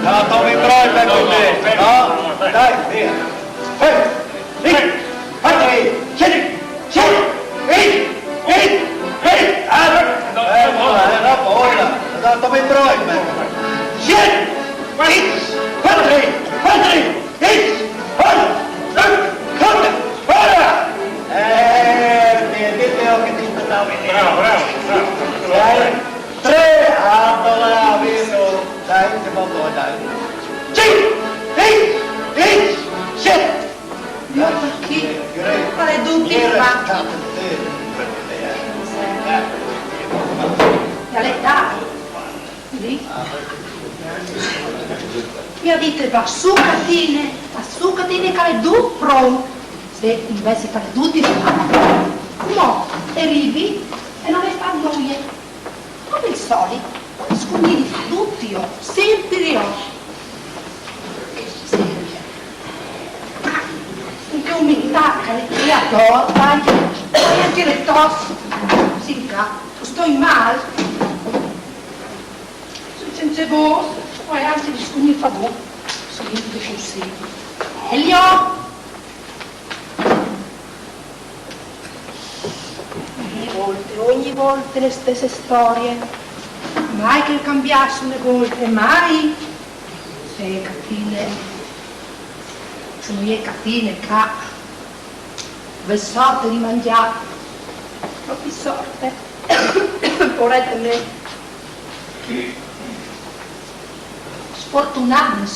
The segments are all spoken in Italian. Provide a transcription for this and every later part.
No, Tommy Troy, vai con te. No, dai, via. Tommy Troy, ditelo che ti aspettavo in Bravo. Dai, 3, bravo, visto. Dai, che molto, dai. 7. Chi? Quale dubbio fa? L'età? Lì? Mi dite va su catine che le du pro. Se invece che le du ti fa. No, arrivi e non le fa noie. Come il solito, scugli fa tutti io, sempre io. Che umiltà, che adoro, vai anche le tosse. Sinca, sto in mal. Senza voi, poi anche di scugli fa tu. Sempre così. Elio! Ogni volta le stesse storie, mai che cambiassero le volte, mai. Se catine, sono io catine, ca, sorte di mangiare, proprio sorte, porrete me. Sfortunati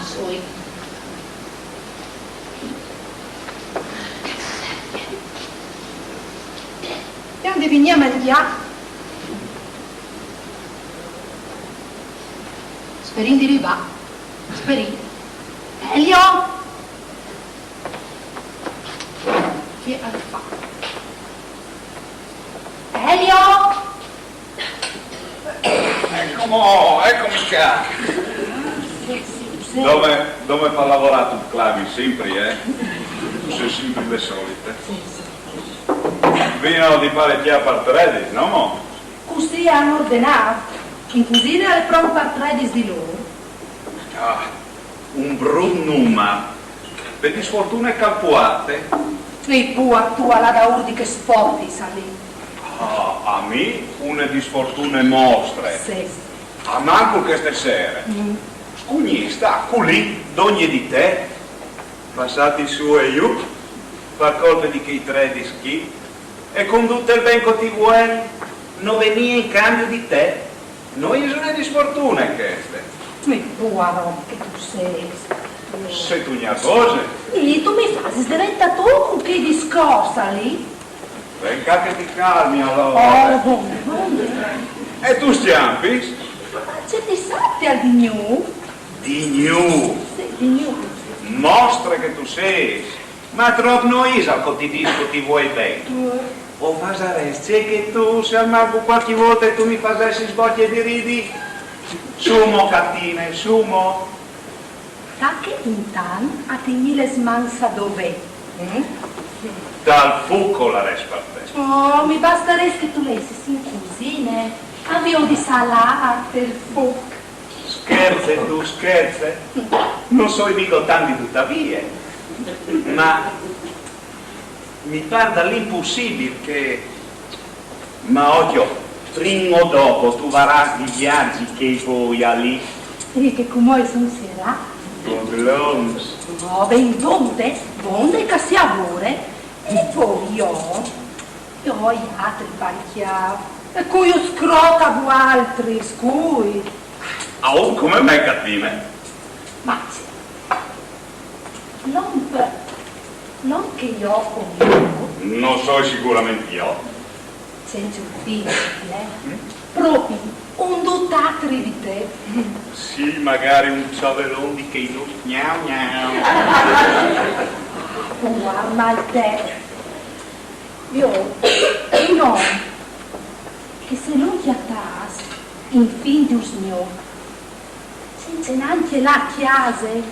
sui. E onde veniamo a mangiare? Sperin di riva. Sperin. Elio! Che ha fatto? Elio! Eccomi qua. Dove fa lavorato il clavi? Sempre, Sono sempre le solite. Vino di fare chia partredis, no mo? Così hanno ordinato. In cucina le prove partredis di loro. Un brun numero. Per disfortune calpuate. E pua tua la da urdi che spotti, salì. A me una disfortune mostre. Sì. A manco queste sere. Scugni sta lì, d'ogni di te. Passati su e giù. Fa colpe di che i tre di schi. E con tutto il benco ti vuoi, non venia in cambio di te. Noi sono di sfortune queste. Mi buono che tu sei. Se tu ne cose. Lì tu mi fai, diventa tu che discorsa lì. Venga che ti calmi allora. E tu stiampis? Ma c'è di sappi al di gnu? Di gnu. Sì, di gnu. Mostra che tu sei. Ma troppo noisa al ti dico ti vuoi bene. O fasaresti che tu se al mago qualche volta e tu mi fasessi sbocchi di ridi? Sumo cattine, sumo. Tacche intan a tegni le smansa dove? Dal fuoco la resparte. Oh, mi basterebbe che tu lessi in cucina. Avevo di salare per fuoco. Scherzi tu, scherzi? Non so i bigottanti tuttavia. Ma mi pare dall'impossibile che, ma occhio, prima o dopo tu varrà i viaggi che poi ha lì. E che come sono sera? Problems. Oh, ben bonde che si amore. E poi io gli altri parichiavo. E poi io scrota due altri, scui. Oh, come me cattive? Ma non che io ho Non so sicuramente io. senza un figlio, proprio un dotatri di te. Sì, magari un ciavelone di che non gnau gnau. Guarda il te. Io no, che se non chiatas, in fin di un signore, senza neanche la chiase,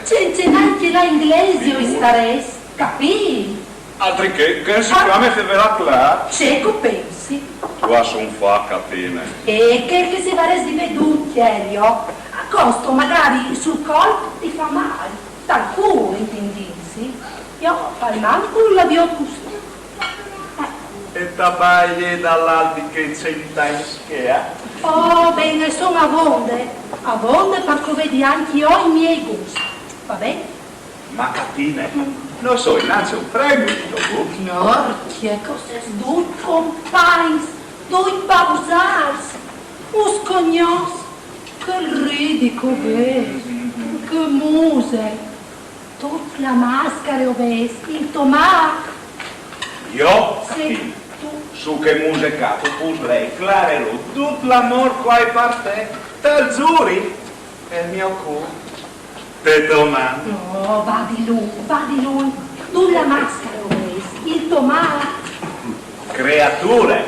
senza neanche la inglese o staresti. Capì? Altri che si chiama Fevera Clar? Cieco pensi? Qua son fa catene. E che si varesi veduti, Elio? A costo magari sul colpo ti fa male. Dal culo, intendinsi? Io fai manco la biotus. E tabagli dall'alti che c'è in schea. Oh, bene, sono a vonde perché vedi anche io i miei gusti. Va bene? Ma catene, non so, innanzi un premio di dopo. No, che cos'è? Due compagni, due babusars, un scognos, che ridicolo è, che muse, tutta la maschera ovesi, il tomac. Io, Sì, catene, tu. su che musicato puslei, clarerò tutto l'amor qua è per te, te giuri, è il mio cuore. Te domani. No, va di lui, tu la maschera ovesi, il tomac. Creature.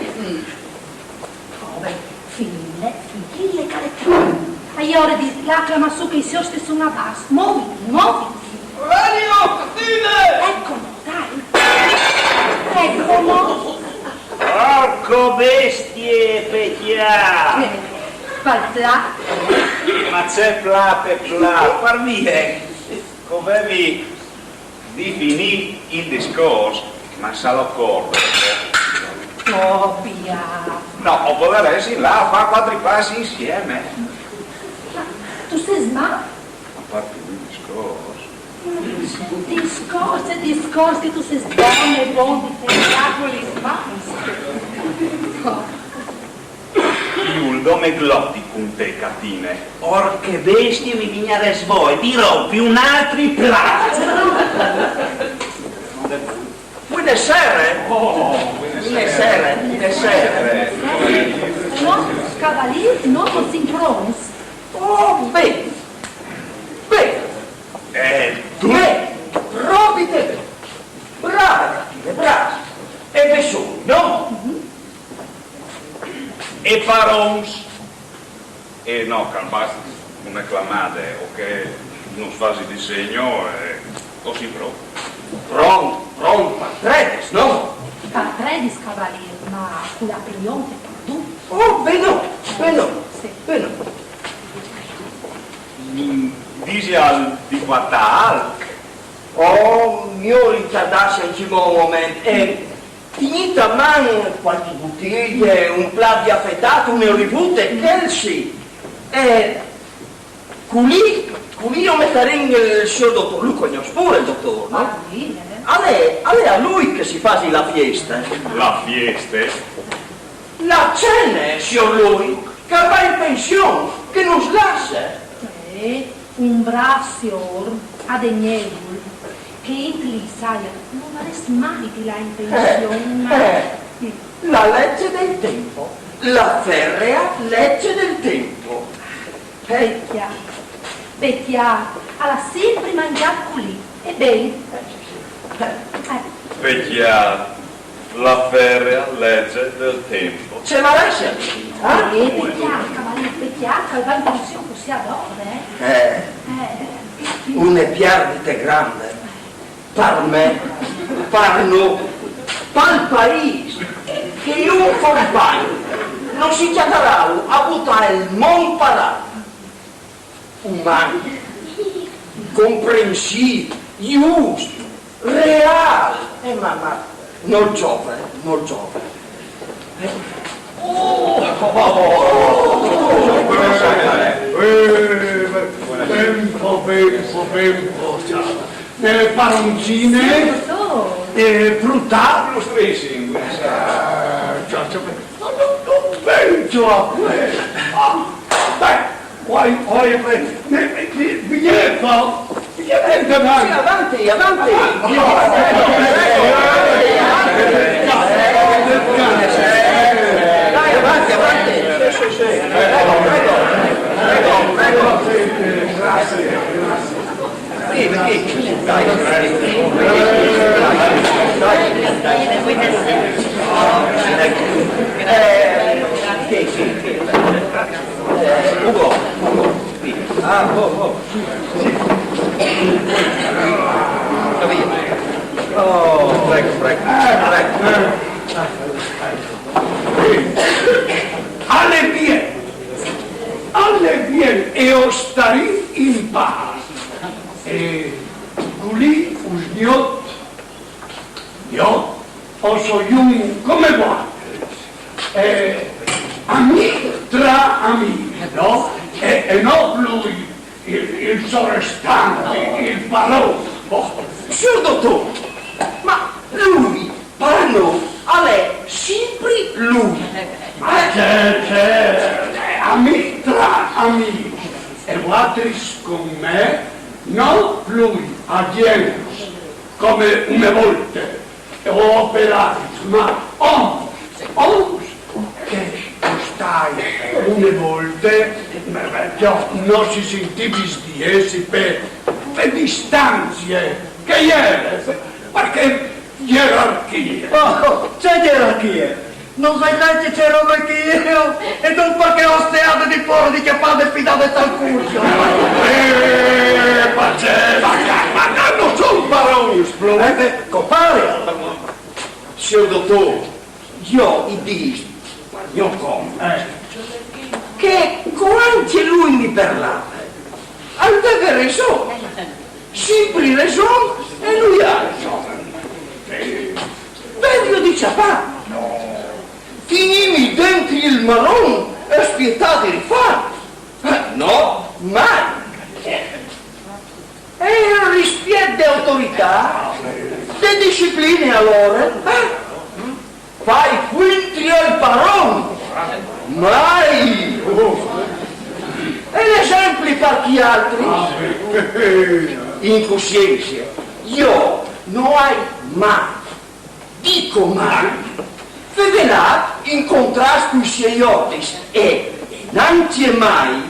Come? Figlie calettate. A ore di lacrima su che i siostri sono a basso. Muoviti. Elio, catene! Eccolo, dai. Eccolo. Porco bestie, pecchia! Palpla. Ma c'è pla per pla, par via, come vi di finì il discorso, ma se lo cordo. Oh, via. No, o poter essere là, fa 4 passi insieme. Ma tu sei sma? A parte il discorso. Discorsi che tu sei buono di spettacoli sma. Iuldo me glotti con te, catine. Orche bestie mi vignare svoi, ti rompi un altri plato! Buonasera! Buonasera! No, cavalier, no, sincronis. Oh, bene! Tu? Proprio te! Brava, cattive, brava! E besoni, no? E parons. E no, calmas una clamade, o che non fasi di segno, così proprio. Pronto, tredes, no? Patredis cavalier, ma con la prionte per tu. Oh, bene, Sì. Dici al di Quattalc. Oh, mio ritardasse anche un momento. Finita a mano qualche bottiglia, un plat di affettato, un ribute, Kelsey. Culi io metterei il suo dottor, lui conosce pure il dottor, no? Ma lì, A lui che si fa la fiesta. La fieste? La cena, signor lui, che va in pensione, che non lascia. un bravo signor ad Egnevul, che in sai, non avresti mai di là in pensione. La legge del tempo, la ferrea legge del tempo. Vecchia, alla sempre mangiato lì, e bene. Vecchia, la ferrea legge del tempo. Ce la lascia? Vecchia, che va in pensione così ad ore, Un perdita grande, per me, per noi, per il paese, che io compagno, non si chiamerà a buttare il mondo parato. Umano, comprensivo, giusto, reale, ma non giovane. Tempo, nelle paroncine frutta Illustrissimo. non penso a quello. Poi biglietto Sì, avanti. Dai, avanti. Prego. Grazie. Ugo. Capito? so io come guardi. Amici tra amici, no? E non lui, il sovrastante, il barone. Signor dottore, ma lui, parlo, è sempre lui. Ma c'è, amici tra amici. E guardi con me, non lui, a genere, come una volta, ho operato, ma che stai una volta, non si sentiva di essi per distanze, che ieri, perché gerarchia. Oh, c'è gerarchia! Non sai che c'è roba che io e non perché ho steato di fuori di che padre fidato tal curso. Ma non sono parole, esplodete, compare. Signor dottore, io gli dico, io come, che quando lui mi parlava, aveva ragione, sempre ragione e lui ha ragione. Veglio di ciabatte. Finimi dentro il marron e spietati di fare. No, mai. E il rispetto di autorità, di discipline allora, fai quintri al baron. Mai. E l'esempio per chi altri? In coscienza, io non hai mai, dico mai, vedrà in contrasto con i suoi occhi e non c'è mai,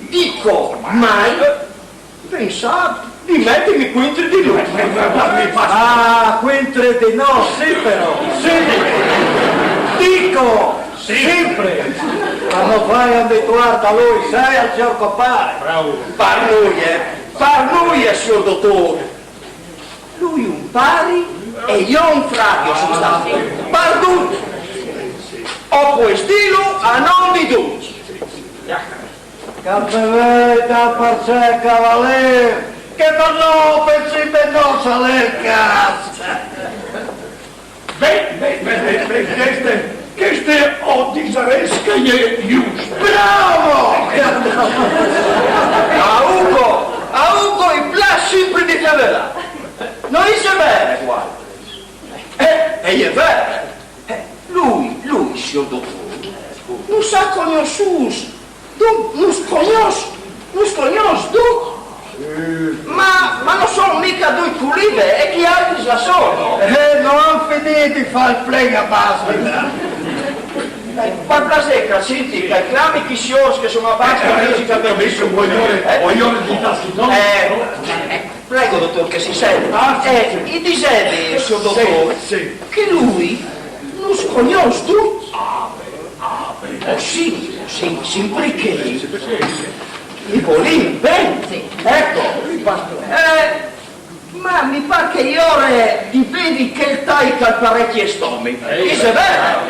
dico mai, pensate di mettermi quintri di lui. Ah, quintre di no, sì però, sì. Dico, sempre. Ma non fai abituarti a lui, sei al signor compare. Per lui è signor dottore. Lui un pari e io un fratello sono stato. Per lui. Ho quest'ilo a non di tutti. Capeveta per sé, cavaliere, che per no pensi per non salire cazzo. Queste ho disaresca e giusto. Bravo! A Ugo il pla sempre di favela. Non è vero, guarda. E è vero. Lui, signor dottore, non sa conosciuto, non sconosce, ma non sono mica due culive, e chi altri la sono. Non finite di fare il plega basta. Per plaseca, senti, che i clami che si os che sono avanti la fisica per Messo un voglione di tassi, prego dottor che si sente. I dicevi, signor dottore, che lui non sconosce tutti. Sì, sempre che i volini, bene, ecco, ma mi pare che io ora ti vedi che il taica al parecchio stomaco, che se vero?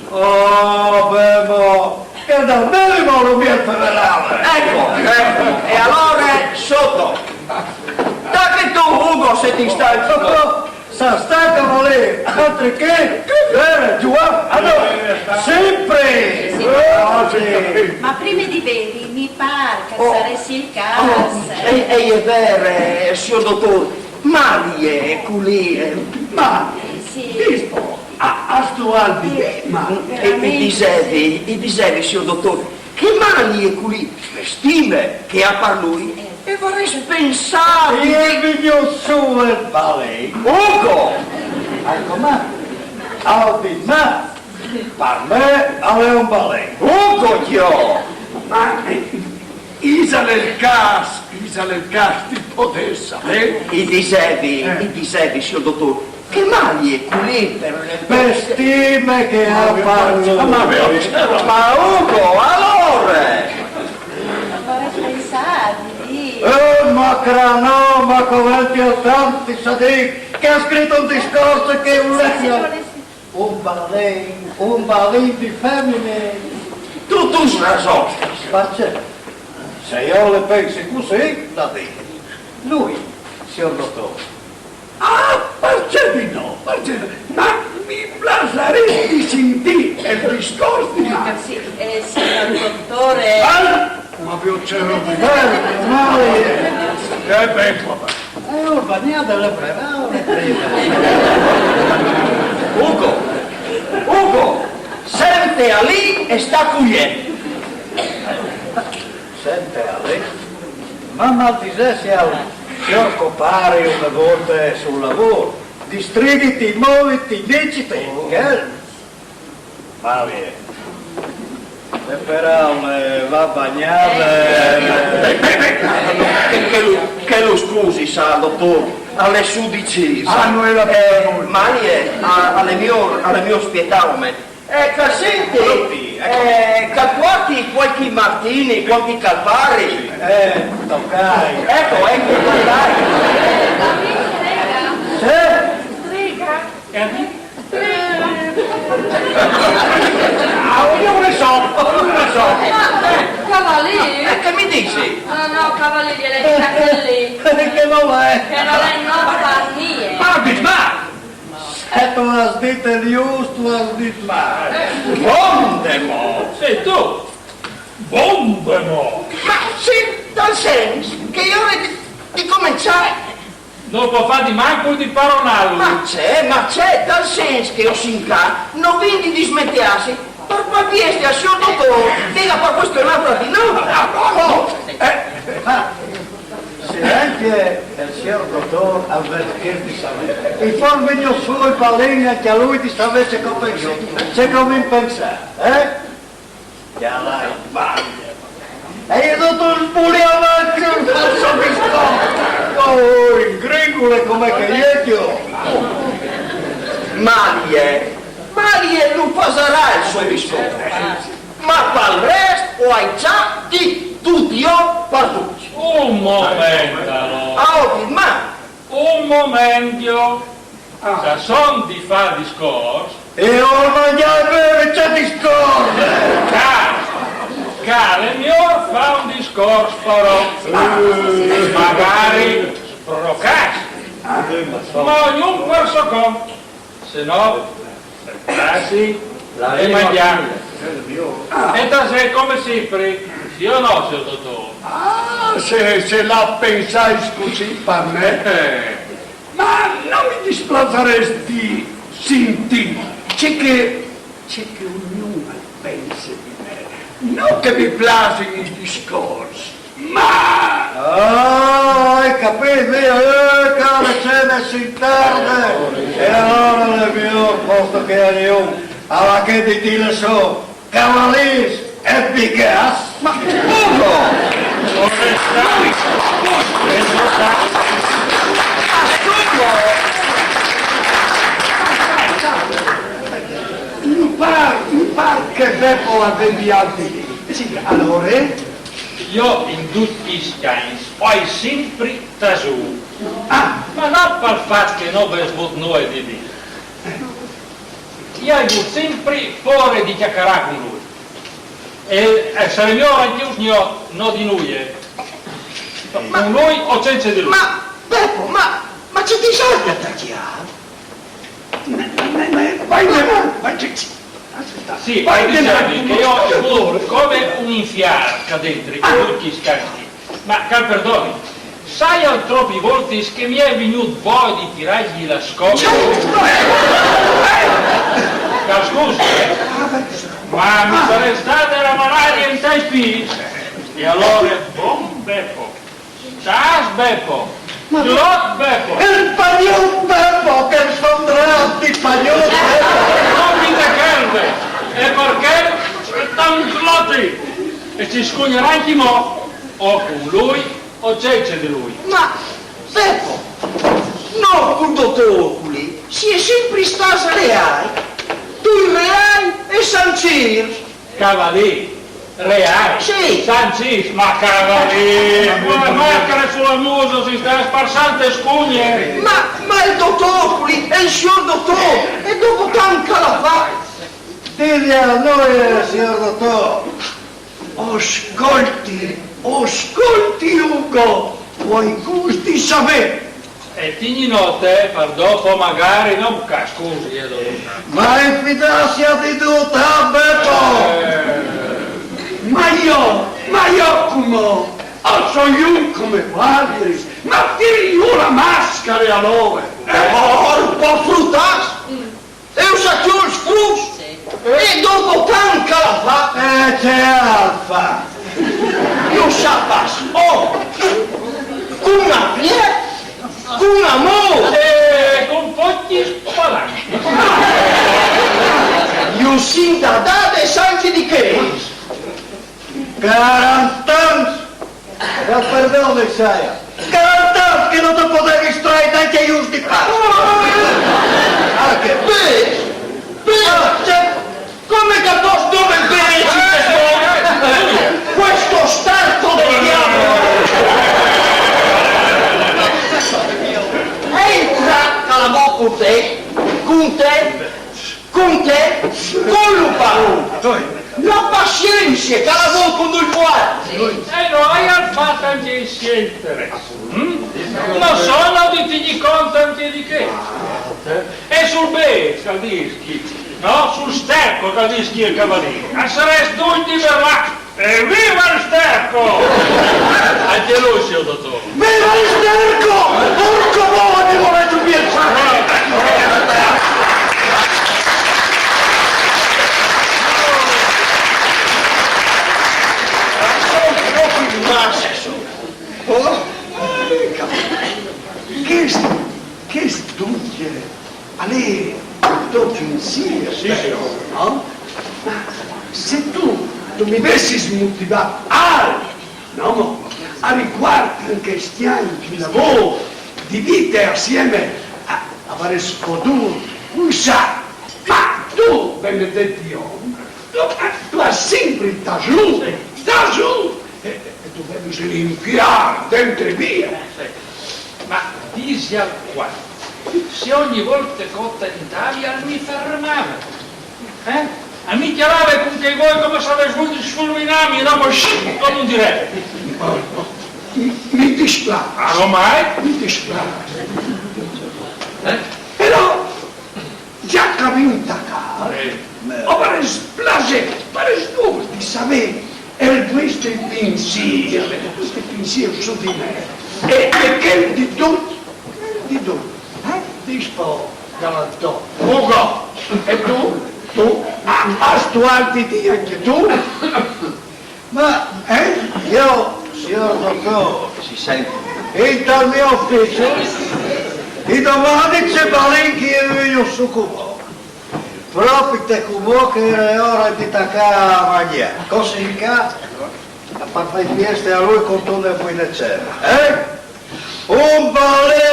Oh, bemo, che da me non mi federale. Ecco, e allora sotto, da che tu Ugo se ti stai Sa sta cavaliere, altro che giù, allora, sempre. Sì. Ma prima di vedi, mi pare che saresti il caso. E è vero, signor dottore, Marie, culie, Sì. a sto albi, ma e dicevi, signor dottore, che mani e culi, stime che ha per lui, e vorrei pensare. Io vivo su il ballet. Ugo! Ecco, ma, ma, per me è un ballet. Ugo, io! ma isa nel cas di potessa, I dicevi, signor dottore, che mani e culi Per stime che ha fatto. Ma Ugo, allora! Vorrei pensare di Ma crano, ma come ti ho tanti Sadiq, che ha scritto un discorso che è un lecchio. Un ballet di femmine. Tu ragione. Perché se io le penso così, la dico. Lui, signor dottore. perché di no? Ma mi piaceresti sentire il discorso di Mario? Sì, signor dottore. Ma piacere di vedere, Mario. Che bello. Urbaniate le preve. Ugo, sente a lì e sta qui. Sente Ale, ma maldisessi al signor Copari una volta sul lavoro, distrigiti, muoviti, diciti, che? Mario, le parole va a bagnare. Che lo scusi, sa, dottor, alle sue decise. Noi la Manie, alle mie spietaume. Senti, calcuati qualche Martini, qualche Calpari. Toccai. Ecco, Calpari. Io ne so. Cavaliere? Che mi dici? No, cavaliere, lei sta che lì. Che non è? Che non è nostra nie. Ma! E tu has dite giusto, tu has dite male. Bondemo! Sei tu! Bombemo! Ma sì, dal senso che io di cominciare. Non può fare di manco di paronallo! Ma c'è, dal senso che io sinca non vindi di smettiarsi per papiesti al signor dottore, dica per questo è un altro di Se anche il signor dottor avvertir di sapere, e poi io solo i pallini anche a lui di sapere come io, se come pensare, Già l'hai sbagliato. E io dottor pure avanti un falso biscotto. Oh, in gringole come che io. Marie non passerà il suo biscotto, ma per il resto hai già di tutti io per tutti. Un momento allora! Un momento! Se son di fare discorso, E ho mangiato c'è discorso. care mio fa un discorso però, magari sprocassi, ma ognuno per suo conto, se no, grassi e mangiamo. E da sé come sempre, sì o no, signor dottore? Se la pensai così per me, ma non mi dispiaceresti sentire, c'è che ognuno pensa di me, non che mi piacciono i discorsi, ma... Hai capito? Cara cena si tarda. E allora nel mio posto che è io, alla che di dire so, cavaliers e bigas. Ma Ugo! Mi par che devo avevi altri. Sì, allora? Io in tutti i cani ho sempre trasù, ma non per il fatto che non vi svolto noi di dire. Io ho sempre fuori di chiacchierare con lui. E se ne ho anche io non di lui. Con lui o senza di lui. Ma Beppo, ma ci ti serve attacchiare? Vai, Sì, vai dicendo che io ho come un infiarca dentro i tutti i cani. Ma cal perdoni, sai al troppi volte che mi è venuto voglia di tirargli la scoppia? Scusa, ma mi sarei stata la malaria in taipi? E allora, bom Beppo, ciao Beppo, Lot Beppo, Il paglione Beppo che sono tratti, il paglione Beppo. non mi decalve, e perché stanno slotti? E ci scugnerà anche mo, o con lui o c'è di lui. Ma Beppo, no con dottore qui, si è sempre stato reale, tu il reale e San Cir. Cavalier, reale, Sì. Sancis, ma cavalier, come macchina sulla muso si sta sparsando scugne. Ma il dottore qui è il signor dottore e dopo tanto la fa. Digli a noi, signor dottor. ascolti Ugo, vuoi gusti sapere? E tigni notte, per dopo magari, no, scusi, Ma è fidarsi di tutta, Beppo! Ma io come? Sono io come guardi? Ma tiri una maschera allora! Un po' fruttato! E un sacco scruz! E dopo canca la fa! C'è Alfa! Non sa con una pie, con amore! E con pochi spalanchi. Io sin da date santi di che? 40 anni! Ma perdone, Saia! 40 anni che non ti potevi estrarre neanche io di casa! Anche come che posso dove bene ci questo starco del diavolo! Entra alla bocca con Lupa! La pazienza che la bocca con il cuore! E noi hanno fatto anche insieme interesse. Ma sono di tigni contanti di che? E sul B, Scaldischi, no? Sul sterco, Scaldischi il cavaliere. A saresti tutti per là. E viva il sterco! Anche lui, signor dottore. Viva il sterco! Porco modo mi volete piacere! Che studia? Allora, tutti insieme. Sì, signor. Se tu mi avessi smotivato no, a riguardo anche stiani di lavoro, di vita assieme, avresti potuto usare. Ma tu, benedetto Dio, tu hai sempre da giù, e tu devi rinfiare dentro via. Ma disi al qua, se ogni volta cotta in Italia mi fermava, a mi chiamava con che voi come se avessi voluto sfulminarmi, no, ma come non direi. Mi dispiace. Ah, ormai? Mi dispiace. Però, già capito avrei piacere di sapere questo pensiero su di me. E che di tutti, dispo dalla donna. Ugo, e tu, astuarditi anche tu? Ma io, signor dottore, si sente? E dal mio ufficio, i domani c'è parecchi e io succubo. Proprio te come che era ora di taccare a mangiare. Cosa si cazzo? A parte le fieste a lui con tutte le buone cene. Un balego!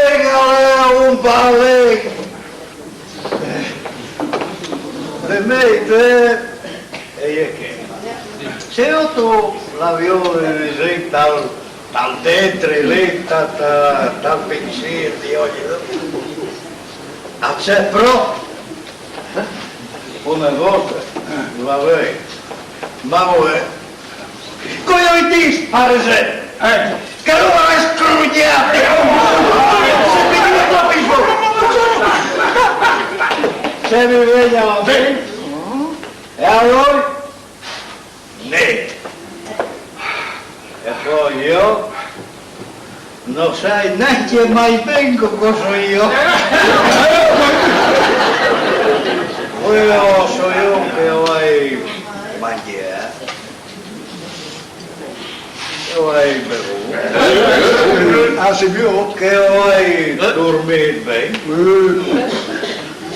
Per me te e che? Se io tu la viole lì dal dentro lì, dal pensiero di oggi, a c'è proprio una volta la vedi, ma voi come dici, per esempio, che non è scrugnato, se mi vedono bene, e allora? Niente. E poi io non sai neanche mai vengo cosa io. Io so io che vuoi mangiare, che vuoi bevuto, che vuoi dormire bene,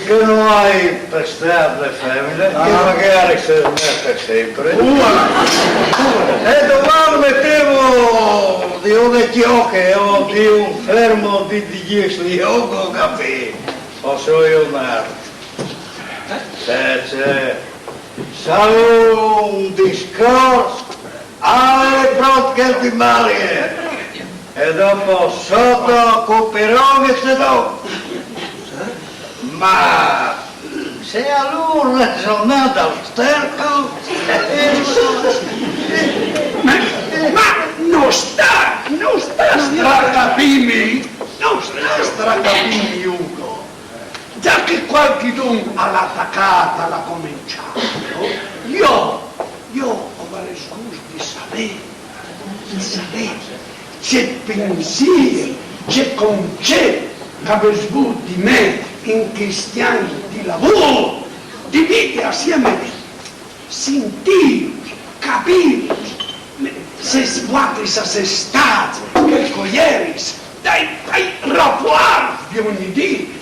che non hai pestato le femmine, che magari si mette sempre. E domani mettevo di un chiocche o di un fermo di 10 io capito, o so io merda. Se un discorso alle brocche di male e dopo sotto copirone se do. Ma se allora sono dal sterco ma non sta capimi, non sta capire, Ugo, già che qualcuno all'attaccata l'ha cominciato, io ho le scuse di sapere, c'è pensiero, c'è concetto che avete di me in cristiani di lavoro, di vita assieme, sentire, capire, se sguatris a se stati, che coglieris, dai rapporti di ogni dì,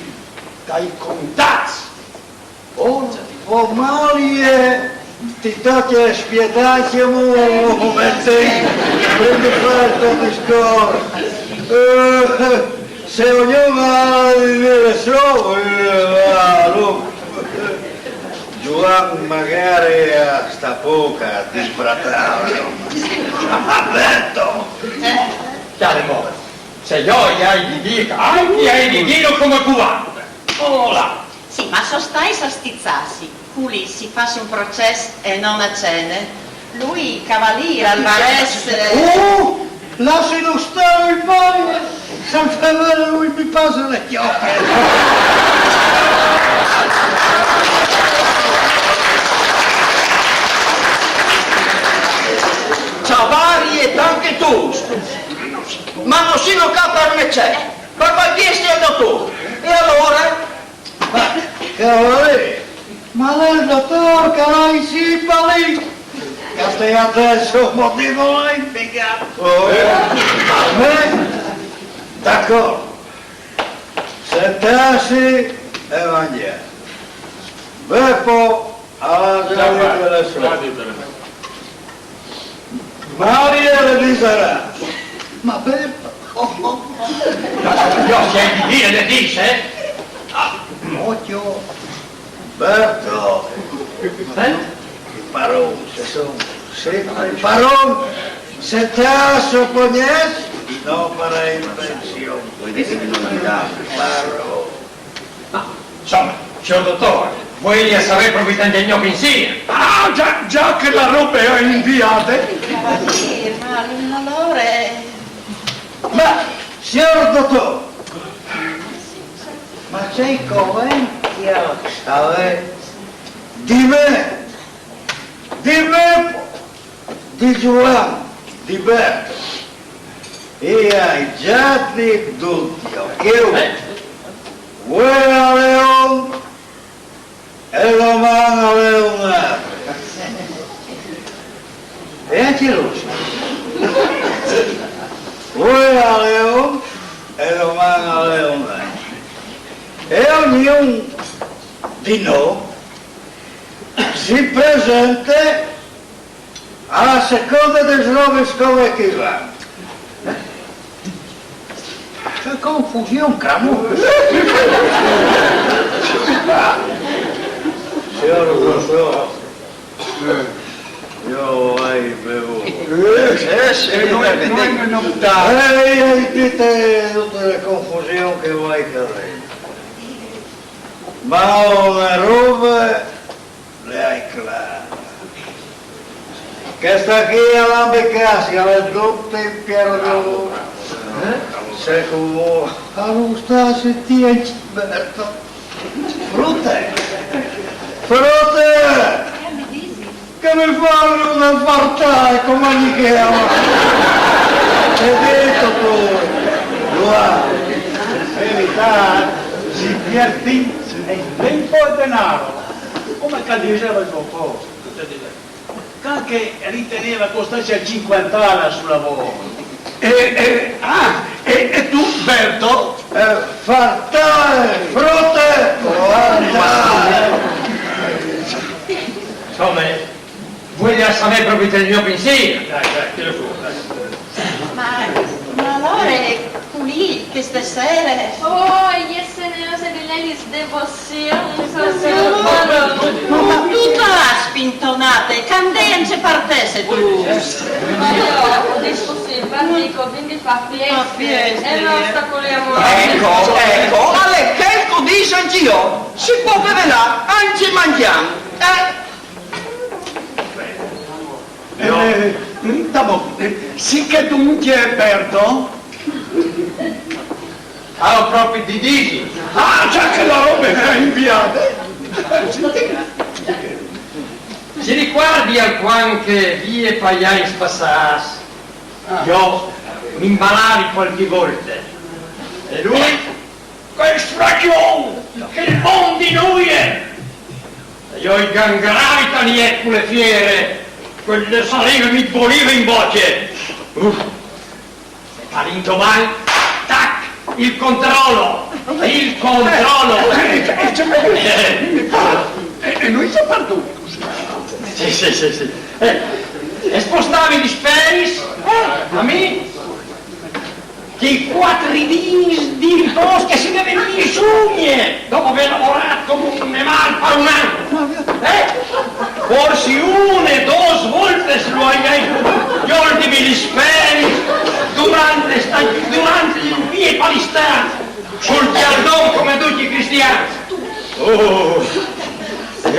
dai contatti. Malie, ti tocca spietare un momento, prendi questo discorso. Se ognuno ha di dire solo, Giovanni magari a sta poca disbratava. Alberto! Chiaro, se io hai di dire, anche hai di dire come cuvante. Ola! Sì, ma sostai a stizzarsi. Culi si fa un processo e non a cene. Lui, cavaliere, al varese... Oh! Lascialo stare il bagno! San Fevere lui mi passa le chiocche! Ciavari e anche tu, ma non si non per me c'è, per far chiesti al dottore. E allora? Cavaliere, ma lei il dottor che lei si lì? Che stai adesso un motivo l'hai impiegato? A me? D'accordo. Sentarsi e mangiare. Beppo alla giornata delle sue. Maria le diserà. Ma Beppo? Io se hai di dire le dice? Occhio. Berto. Parole, se sono sempre parole, se te supponies, non farei pensione. Vuoi dire che non mi dà parole? Ma, insomma, signor dottore, voi a sapere propriamente il mio pensiero. Ah, già che la roba è inviata. Cavaliere, ma allora... Ma, signor dottore, ma sei convinti a sapere di me? Di Beppo, di Giovanni, di Berto, e hai già detto che vuoi a Leon e domani a Leonardo. E anche Lucio. Vuoi a Leon e domani a Leonardo. E ognuno di noi si presente alla seconda dei nuovi scove che va. C'è confusione clamorosa. Signor professore, io hai bevuto. E dite tutte le confusioni che vuoi cadere. Ma una roba le hai clare. Che sta qui all'ambicassi, alle tutte in pieno di lavoro. Se come non sta sentire Berto. Frutte! Frutte! Che mi fanno una fartare come gli chiama? Hai detto tu? Guarda, verità, si pierde ben po' denaro. Come che diceva il suo posto? Che riteneva costasse a 50 anni sul lavoro. E tu, Berto? Fartare, frutte, Insomma, vuoi a sapere propriamente il mio pensiero? Dai, tira su, dai. Ma allora, qui, queste sere... Oh, esse ne ose di lei devozione, Tutta la spintonate, candence partese tu. ma io disco sempre, dico, quindi fa fieste, e non ostacoliamo. Ecco, alle che dice anch'io, si può bevedere, anzi mangiamo. Sì che dunque, Berto? ho proprio di disi. Ah, già che la roba è inviata. Si riguardi alquanche vie paiais passas, io mi imbalavi qualche volta. E lui, quel sfragione, che il buon di lui è. E io i gangravi taniet con le fiere, quelle salive mi boliva in voce. E all'indomani, tac, il controllo. E lui ci ha perduto. Sì. E spostavi gli speris, a me, di quattrini di riposo che si deve venire su, dopo aver lavorato come un emal per un anno. Forse una e due volte lo hai gli ultimi gli speris durante il vie palestina, sul giardino come tutti i cristiani.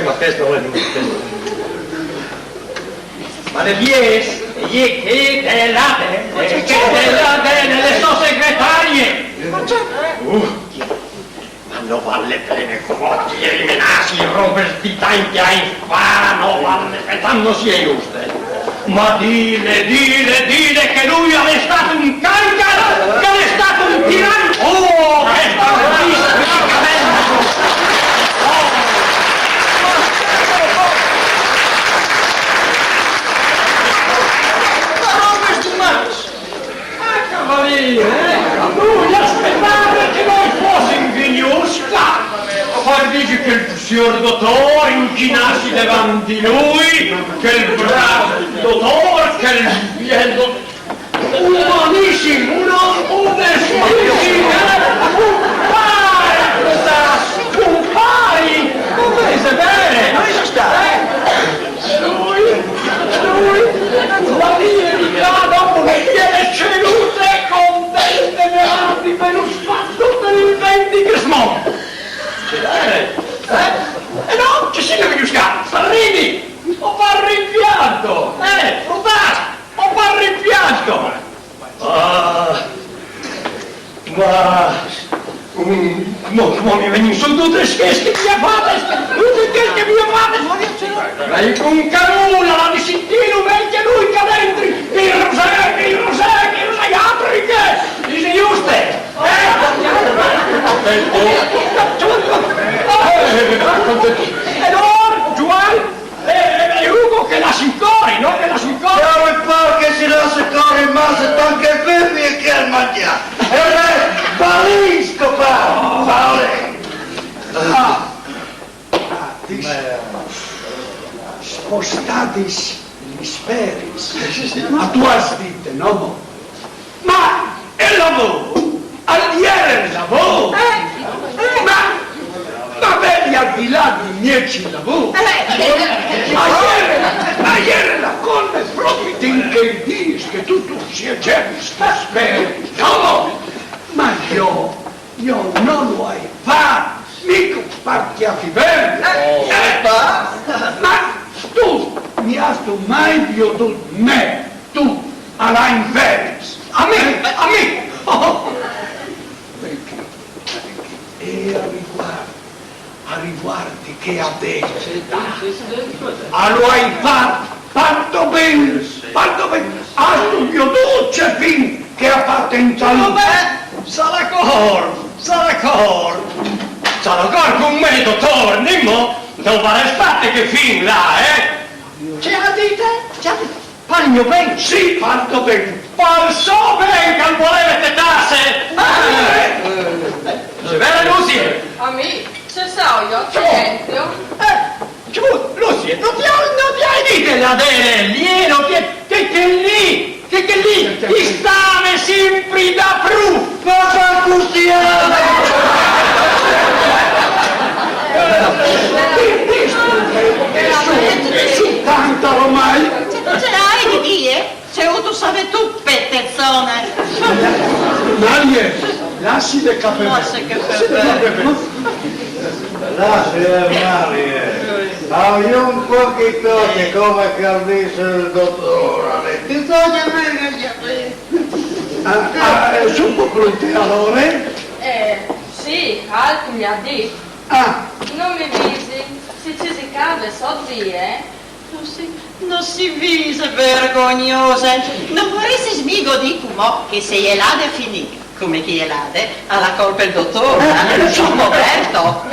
Ma questo non è giusto. Ma le vies, che dell'ate, nelle sue segretarie. Ma non vale bene come ti eliminassi, romperdita in fa, non vale, non si è giusto. Ma dile che lui è stato un cancro, che è stato un tiranno. È stato un lui aspettava che noi fossimo vignosi, poi dice che il signor dottore inchinassi davanti di lui, che il bravo dottore, che il vieto umanissimo, un pari, come si bene, noi si sta, lui, la lirica dopo che viene ceduta con delle verandi per lo spazio per il venti che smonta. E no, ci si deve giuscare, arrivi, o fa rimpianto, o fa rimpianto. Ma mi vengono su tutte le scherze che mi ha fatto, ma io con canulla, la di sentire vecchia lui che dentro, il rosario, le apricche, dice giuste, e allora, Giovanni, e Ugo che la si corri, no? Che la si corri. Siamo il po' che si lascia correre in massa tanto che fermi e che al mangiare. E lei, Balisco, Paolo. Spostatis gli speris. Ma tu hai dite, no? Ma il lavoro, al ieri il lavoro. Ma vedi al di là di 10 lavori. Ma ieri la cosa è proprio che dici che tu sia già speri. No, ma io non lo hai fatto. Mica parti a vivere. Ma tu mi hai mai veduto me, tu, alla inveris. A me. Perché? E a riguardi che ha detto. Lo hai fatto bene. Ha studiato fin che ha fatto in salute. Sarà con me, dottore, Nimmo, non va restate che fin là, Ce la dite? Pagno ben? Sì, fatto bene. Falso ben, che non volete tasse! Se vero, Lucy? A me, se so io, silenzio. Lucy, non ti hai dite la delle, lieno, che lì, stave sempre da pru! Cosa Su tanta ormai. Ce l'hai di dire? C'è avuto sapere tu, pettezzone. Marie, lasci le capelle. Forse che Lascia Maria. Io un pochino che come dice il dottore. Ti toglie me che Su un po' pronti allora? sì, altri mi ha detto. Ah, Non mi visi, se ci si cade so vie. Non si vise vergognose. Non vorresti smigo di mo che se gliel'ade finì, come chi gliel'ade, ha la colpa il dottore, Gian Roberto.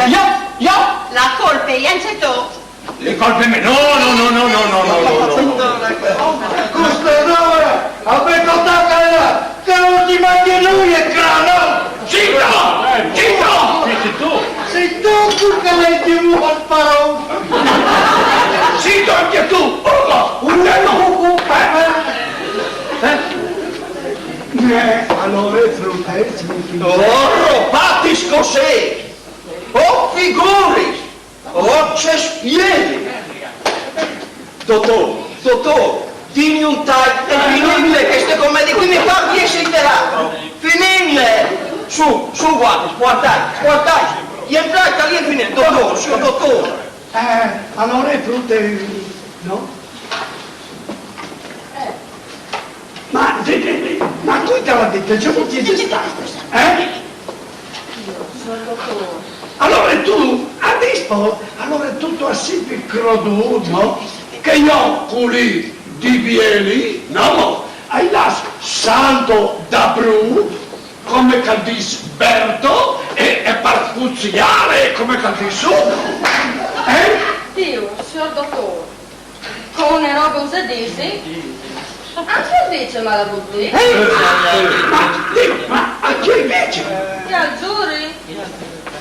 io, La colpa è tu. Le colpe me. No. Questo no, avete contato che non ti mangi lui e crano! zitto! Sei tu! Sei tu che lei ti muove al sparo! Zitto anche tu! Urlo! Allora è frutto. Oh, fatti scorsese! Oh, figuri! Oh, cespiedi! Dottor, dimmi un taglio e finile che ste commedie qui mi fa 10 teatro! Finile! Su, guardai! Gli entrate lì e finire, dottore! Allora è frutto, no? Ma qui te l'ha detto, già non ti sei stato, Allora tu, adesso, allora tutto è sempre creduto, no? Che io, quelli di Bieli, no? Hai la saldo da Bru, come che dice Berto, e parfuziale, come che dice Dio, signor dottore, con una roba usadese, anche invece me la butti. Ma a chi invece? E al giuri?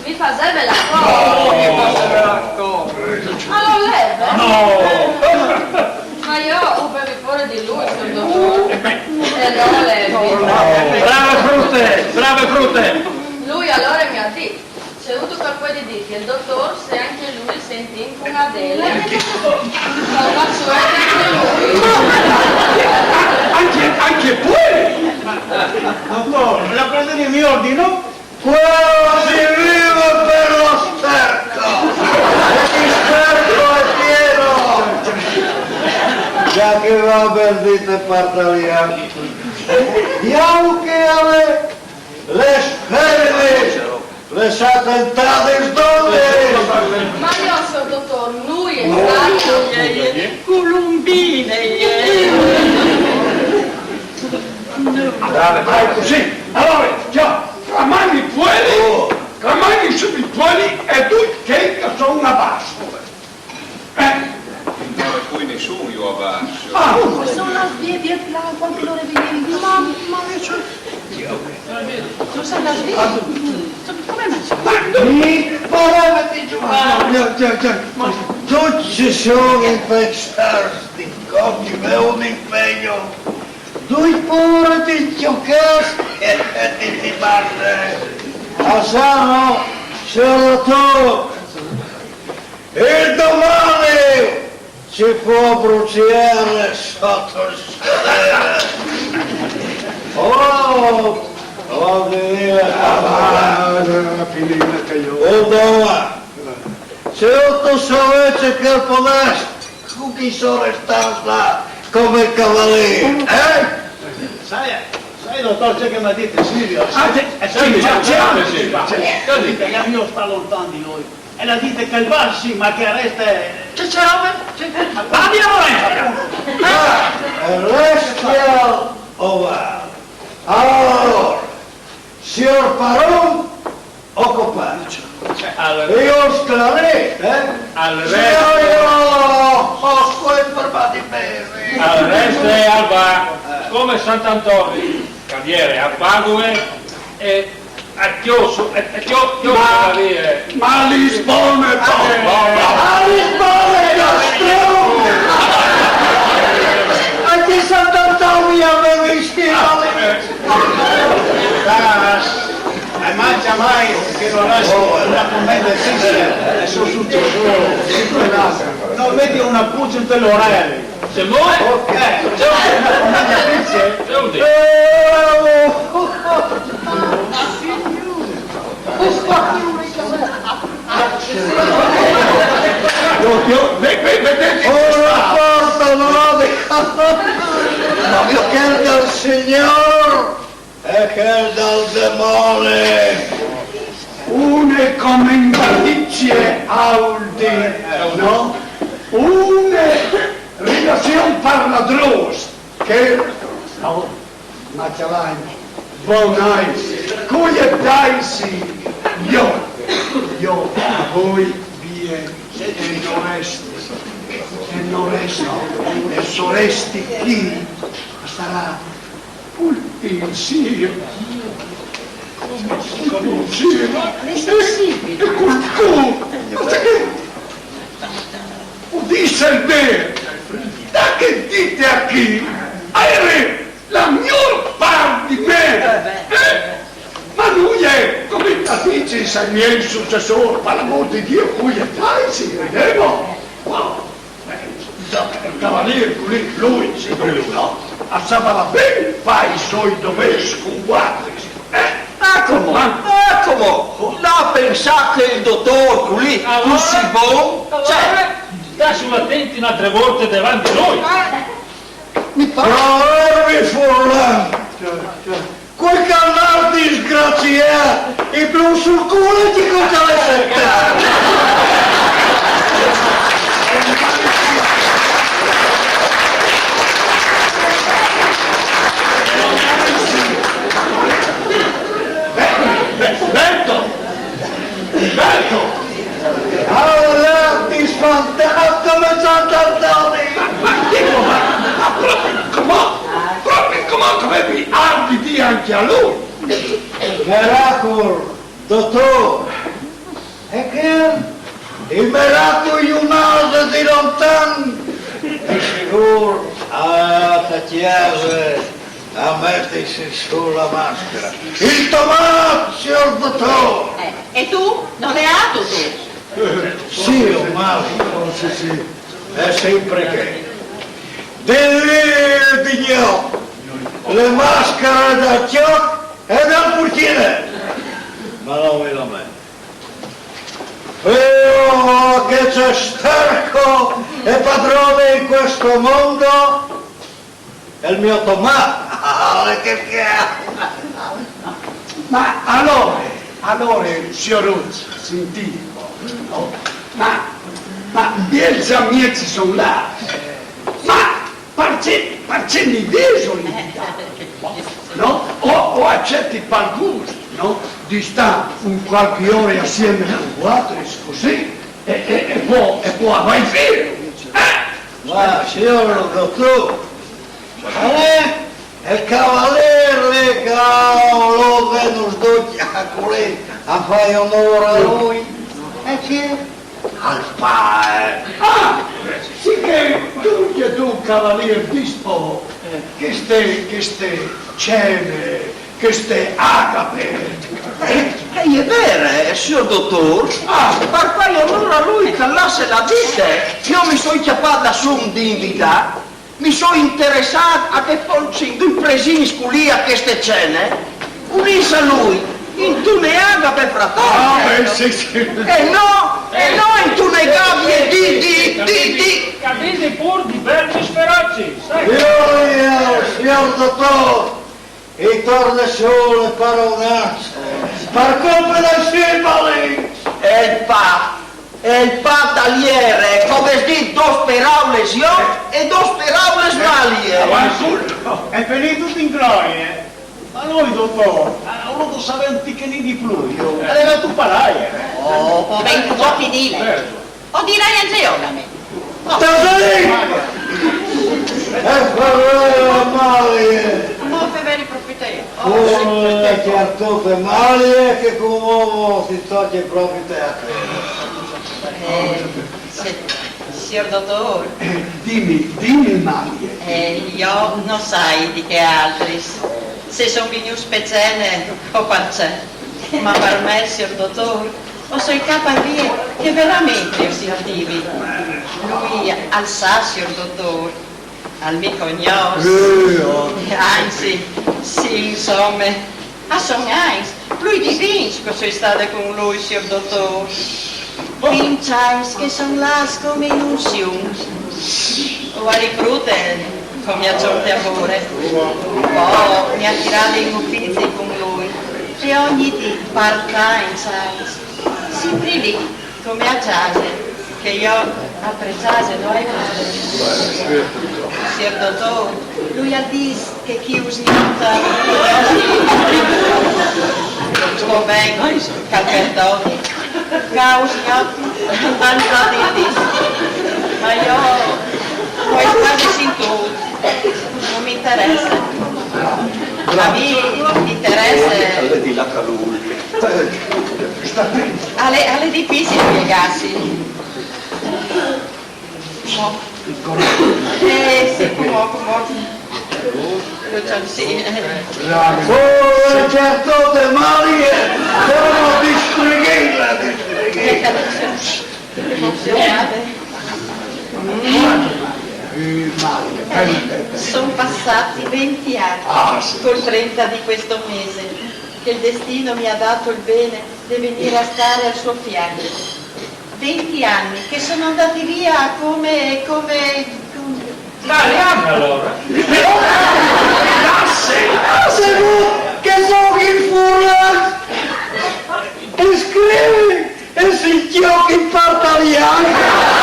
Mi fa sempre la cosa. Allora leve? No! Ma io ho per fuori di lui, signor dottore. E non levi. Brave frutte! Lui allora mi ha detto, c'è avuto qualcosa di dire che il dottor se anche lui sente in funadelle, non faccio anche lui. Anche poi? Dottore, la presa di mio ordino? Quello si vive per lo sterco! E il sterco è pieno! Già che va per dite partagliare. Io che le sfere, le sattentate donne! Ma io signor dottor, lui è stato. Columbine. Dai, così. Allora, già, tramani puoi e tu che sono una basso. Non poi nessuno io avanzo. Sono las 10 là, quante ore vieni? Mamma mia, non sai las 10? Come mai? Mi parevati giù! Tutti sono infestati, oggi è un impegno! Due pure ti giocasti e ti parte! Asano, solo tu! E domani si può bruciare sotto il sole! Oh, dire Odova, se tu sapessi che potessi, con chi sono restato là come cavaliere, Sai dottor, c'è che mi ha detto Silvio, io sto lontano di lui, e la dite che il bar sì, ma che resta C'è roba? andiamo! resta ovale. Allora, signor Paron, occupaci. Io sclarì, se io ho informati bene. Al resto è Alba, come Sant'Antonio, carriere a Padove e a Chiosso, da dire. Ma Lisbona è A Lisbona è nostro! Anche Sant'Antonio aveva iscritto. E mangia mai che non è una commedia triste, è suo successo. Non vedi una puzza in l'oreale. Se vuoi? Ok, c'è una commedia triste. Una porta nordica, ma che dal Signore e che dal demone. comandatizie Audi, no? Una relazione parladros, che, no, ma ce l'hai, bonais, cui daisi, io a voi vie e non e soresti chi sarà insieme. E qualcuno, disse il vero, da che dite a chi? Era la miglior parte di me, ma lui è, come dice il mio successore, per l'amor di Dio, cui è dai, si vedeva. Il cavaliere lui, no? Alzava bene, fa i suoi doveri con guardie. Eccomo, la pensà che il dottor lì, così buono, cioè, sta sull'attenti un'altra volta davanti a noi. Bravi Furlan! Quel canale disgraziato, e blu sul culo ti conta le sette! Berto! Allora ti sfantato come Sant'Antonio! Proprio come vi abiti anche a lui! Miracolo, dottor! E che il miracolo umano di lontano di sicuro a chiave a mettersi sulla maschera. Il tomato, signor dottore! E tu? Non le ha tu? Sì, ma sì. È sempre che. Di gnocco, le maschere da ciò e dal portiere. Ma non mi lamento. Io che c'è sterco e padrone in questo mondo è il mio tomato. Che Ma allora, signor Ruzzi, sentite, no? Ma Bielsa miezi sono là, ma parcelli desoli, no? O accetti per gusto, no? Di stare un qualche ora assieme con guardie, così, e può avere figlio. Ma signor dottore, il cavaliere che lo Venus Duccia a fare onore a lui, e che Al padre. Sì che tu cavaliere dispo, queste cene, queste agape. è vero, signor dottor, per fare onore a lui che là se la dite, io mi sono chiappato su un d'invita, mi sono interessato a che fossero due presini sculi a queste cene, unisse a lui, in tu ne agape fratello. Sì. E no, in tu ne gabbie di. Capite pur di belli sferozzi, sai? io, signor dottore, e torna solo per un'ansia, per colpa del simboli. E il pataliere, come si dice, dos peraules io e dos peraules malie. È finito tutto in gloria. Ma noi, dottore, non lo sappiamo che ne di più. Era tu paraia. O ben tu vuoi dire? O dirai a Geona me. E farò male. Non fai veri profittare. Come certo male che come uomo si toglie proprio te. Signor dottore, Dimmi Marie. io non sai di che altri. Se sono venuto spezzene o qualcè. Ma per me, signor dottore, o sono in capo a via che veramente io sentivi. Lui alza, signor dottore, al mio cognos. Anzi, sì, insomma, a son eins. Lui divinci che sono stata con lui, signor dottore. Vinciais che sono là come in un sium. O a ricrute come a giorni amore. Poi mi ha tirato in uffizi con lui. E ogni dì part-time, sai. sempre lì, come a Giase, che io apprezzase, no? Signor dottore, lui ha detto che chi usata sto bene, calperdoni, causi mangiati di ma io poi quasi sinto, non mi interessa. A me interessa alle difficili spiegarsi. Sì, come sì. Oh, certo de Maria, sono distrugita. Emozionate. Sono passati 20 anni col 30 di questo mese che il destino mi ha dato il bene di venire a stare al suo fianco. 20 anni che sono andati via come... Dai, allora. Se che so che fuori e scrivi e si giochi in partaliano.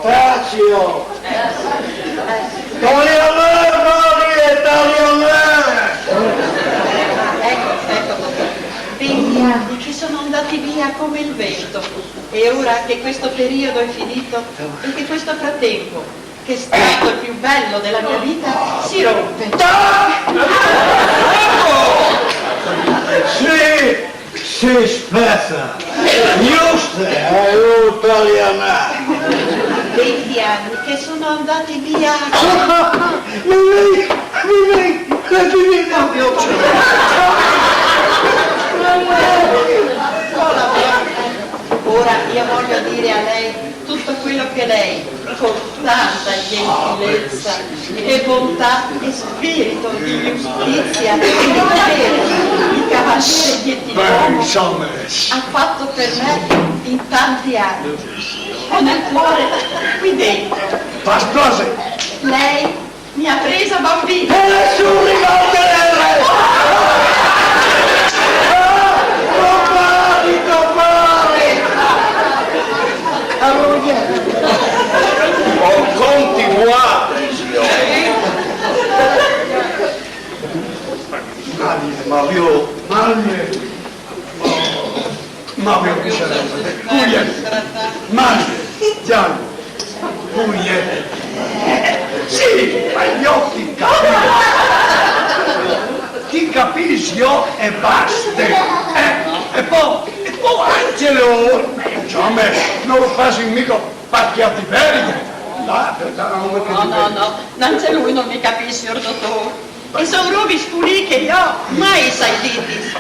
Tazio! Ecco, 20 anni che sono andati via come il vento e ora che questo periodo è finito e che questo frattempo, che è stato il più bello della mia vita, si rompe. Si spezza! Giusto, italiana! 20 anni che sono andati via. Ora io voglio dire a lei tutto quello che lei, con tanta gentilezza e bontà e spirito di giustizia e di dovere, di cavaliere gentiluomo, ha fatto per me in tanti anni. Ho nel cuore qui dentro. Pastose! Lei mi ha presa bambina. E nessuno ricorderà! Compari! Oh, continuate, signore. Mario che sarebbe? Mario, Gianni, Pugliese. Sì, ma gli occhi capiscono. Ti capisco e basta. E poi Angelo, non lo fai mica pacchiati bene. No, non c'è lui, non mi capisce, signor dottore. E sono robi scuri che io mai sai diti.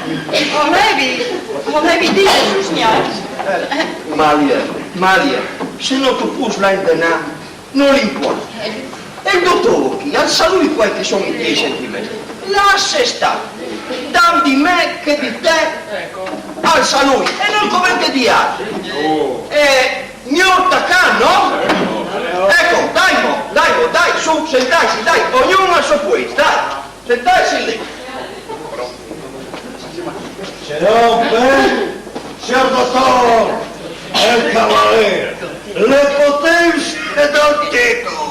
Volevi dire su signore. Maria, se non tu puoi l'indennare, non importa. E il dottore che alza lui quel che sono i 10 centimetri. Lascia stare. Dan di me che di te. Alza lui. E non come di altri. E gnotta can, no? Ecco, dai, su, sentarsi, dai, ognuno al suo puesto, dai. Sentarsi lì. Se rompe, signor dottore, è il cavaliere, le potenze del titolo.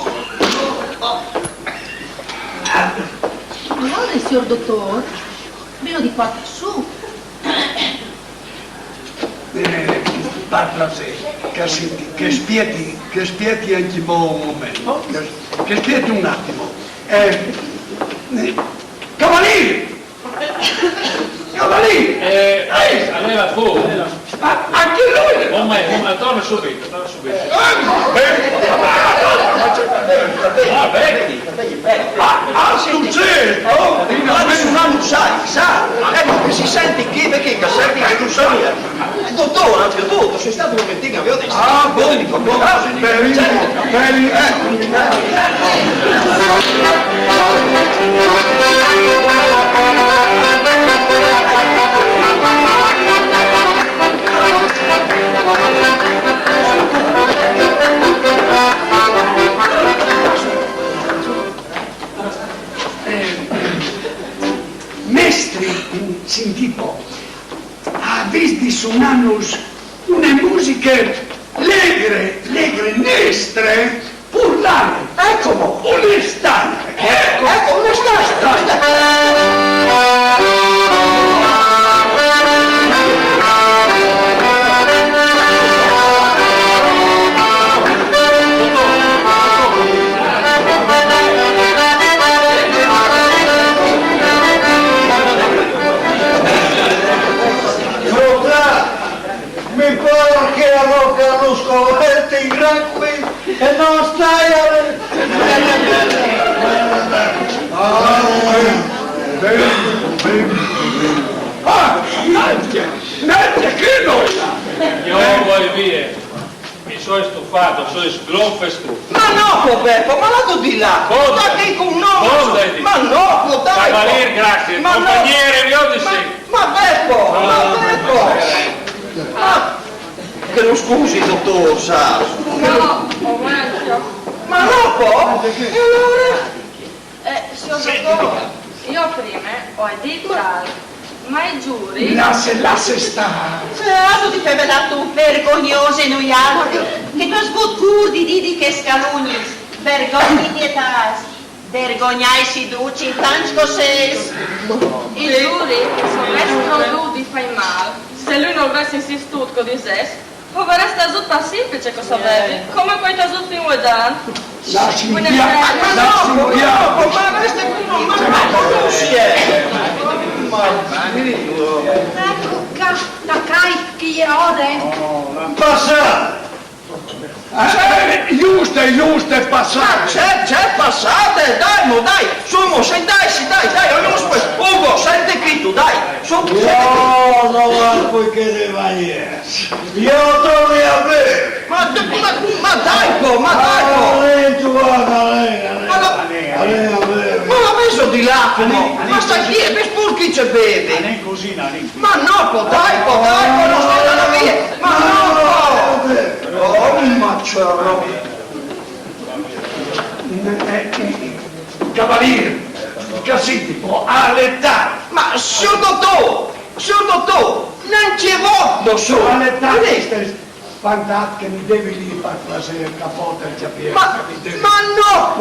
Allora, signor dottore, meno di qua su. Parla se, che spieti anche un momento, che spieti un attimo. Cavaliere! Aveva fuori. Anche lui! Ma torna subito. Adesso non sa, ecco che si sente che perché serve che tu sai. Dottore, anzitutto, sei stato un momentino, avevo detto. Ah, buoni di qualcosa. Bene. Pullare. Ecco, Onestà. ecco, Mi pare che arroca lo scoletto in gran qui e non stai a... Nadia, che noi? Io vuoi via. Mi sono stufato, sono sglonfesto. Ma no, Beppo, ma vado di là. Cosa? Da che con nome? Cosa? Ma no, dai. Cavalier, grazie. Ma no. Compagniere, vi ho di sì. Ma Beppo, ma che lo scusi, dottor Sas. No, Orazio. Ma no, po? E allora? Signor dottore, io prima ho detto ma i giuri... Lascia stare. Certo, ti fai vedere tu vergognose noi altri, che tu sbuttur di didi che scalugni, vergogni di età, vergognai duci in tanti cos'es. I giuri, se avessero lui fai male, se lui non avesse insistito con di sé, povera sta zutta semplice cosa bevi, come quei tasutti in uedan. Lasci Ma via. no, ma resta qui, ma non si è. Ecco, da cai che ore. Passate! Giusto, è passato. C'è, passate, dai, sumo, dai, ognuno spazio. Ugo, senti qui tu, dai, su, Io non puoi che deve venire. Io torno a bere. ma dai, po. Lei tu guarda, lei a bere. Ma l'ha messo di là, ma sta qui, e per pur chi c'è beve. Non così, non Ma no, po, dai, non stai da via. Ma no, po. Oh, macciaro. Cavaliere, così ti può allettare. Ma, signor dottor, non ci voglio su. Allettare, guardate che mi devi lì far passare il capote al capire. Ma no,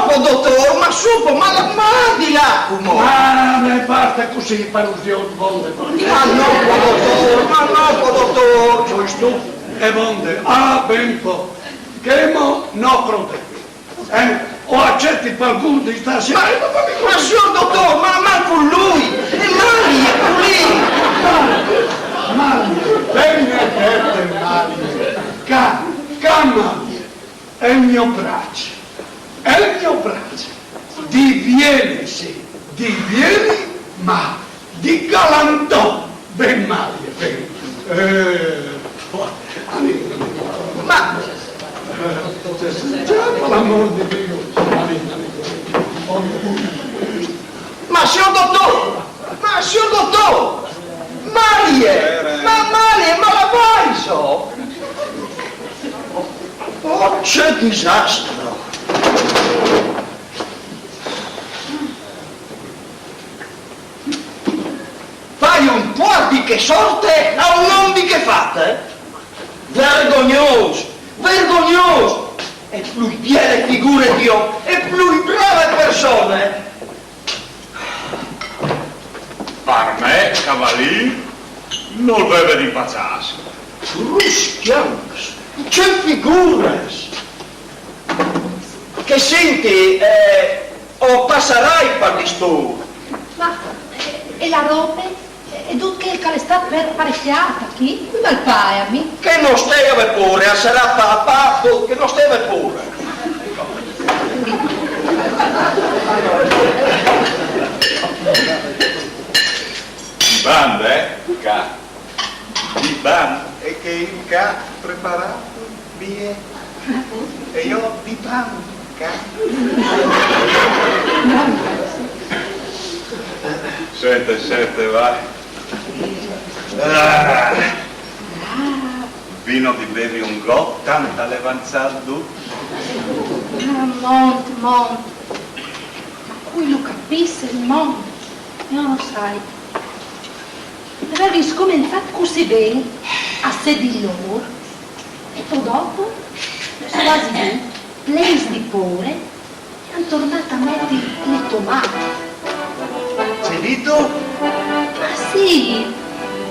po, dottor, ma su, po, ma di là, come? Ma ne parte così per un bonde. Ma no, po, dottor. Giusto? E bonde, ben po'. Che mo no protegge. O accetti qualcuno di stasera? Ma signor dottor, ma manco lui, e Mari è qui. Mario, benedette Mario, calma, è il mio braccio, divieni sì, ma di galantò, ben Mario, ben, Ma, per l'amor di Dio, ma signor dottor, Marie, ma la vai so? Oh, c'è disastro. Fai un po' di che sorte a un uomo di che fate? Vergognoso. E più viene figure Dio, e più brave persone. Per me, cavalier, non deve di pacciarsi. Ruschianos, c'è figures. Che senti, o passerai per di sto. Ma e la robe? E tutto che è stata per parecchiata qui? Come il paemi? Che non steve pure, sarà papato, che non steve pure. Bande, ca. Di ban e che il ca preparato via. E io di ban, ca. Sente, vai. Vino di bevi un go, tanta levanzado. Monte. Ma cui lo capisse il mondo? Io non sai. Avevi scominciato così bene a sedilore e poi dopo quasi plesti pure e hanno tornato a mettere le tomate. C'è dito? Ah sì,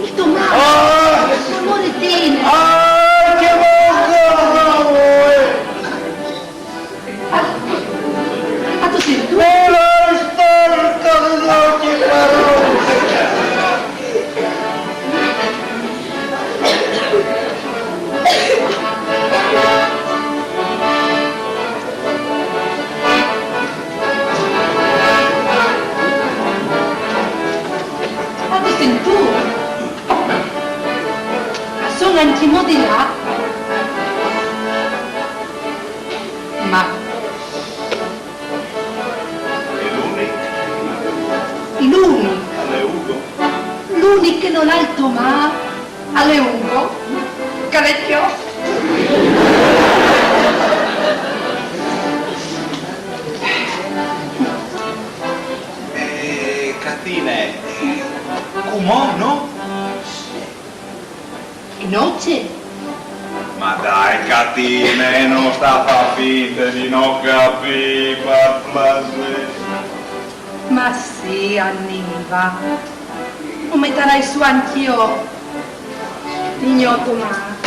il tomate, le moretine. Ah, che bravo! Ah, tu sei tu? Sono anche di là, ma l'unico che non ha il tomà alle Ugo, carecchio. Catine, com'ò, no? Noce. Ma dai, Catine, non sta a far finta di non capire, per piacere. Ma sì, Anniva, lo metterai su anch'io, ignoto ma.